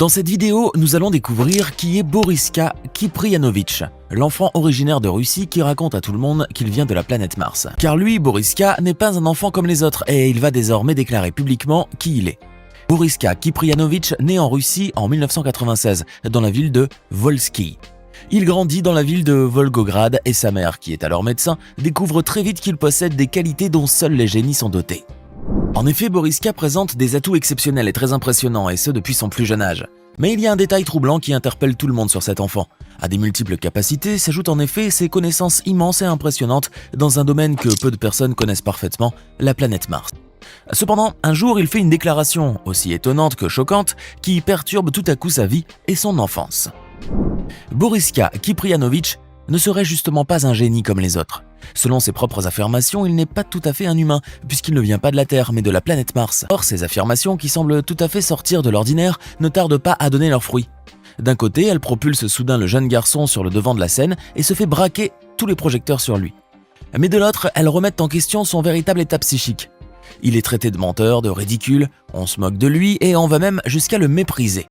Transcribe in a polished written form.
Dans cette vidéo, nous allons découvrir qui est Boriska Kiprianovich, l'enfant originaire de Russie qui raconte à tout le monde qu'il vient de la planète Mars. Car lui, Boriska, n'est pas un enfant comme les autres et il va désormais déclarer publiquement qui il est. Boriska Kiprianovich naît en Russie en 1996, dans la ville de Volsky. Il grandit dans la ville de Volgograd et sa mère, qui est alors médecin, découvre très vite qu'il possède des qualités dont seuls les génies sont dotés. En effet, Boriska présente des atouts exceptionnels et très impressionnants, et ce depuis son plus jeune âge. Mais il y a un détail troublant qui interpelle tout le monde sur cet enfant. À des multiples capacités s'ajoutent en effet ses connaissances immenses et impressionnantes dans un domaine que peu de personnes connaissent parfaitement, la planète Mars. Cependant, un jour, il fait une déclaration, aussi étonnante que choquante, qui perturbe tout à coup sa vie et son enfance. Boriska Kiprianovich ne serait justement pas un génie comme les autres. Selon ses propres affirmations, il n'est pas tout à fait un humain, puisqu'il ne vient pas de la Terre, mais de la planète Mars. Or, ces affirmations, qui semblent tout à fait sortir de l'ordinaire, ne tardent pas à donner leurs fruits. D'un côté, elle propulse soudain le jeune garçon sur le devant de la scène et se fait braquer tous les projecteurs sur lui. Mais de l'autre, elle remet en question son véritable état psychique. Il est traité de menteur, de ridicule, on se moque de lui et on va même jusqu'à le mépriser.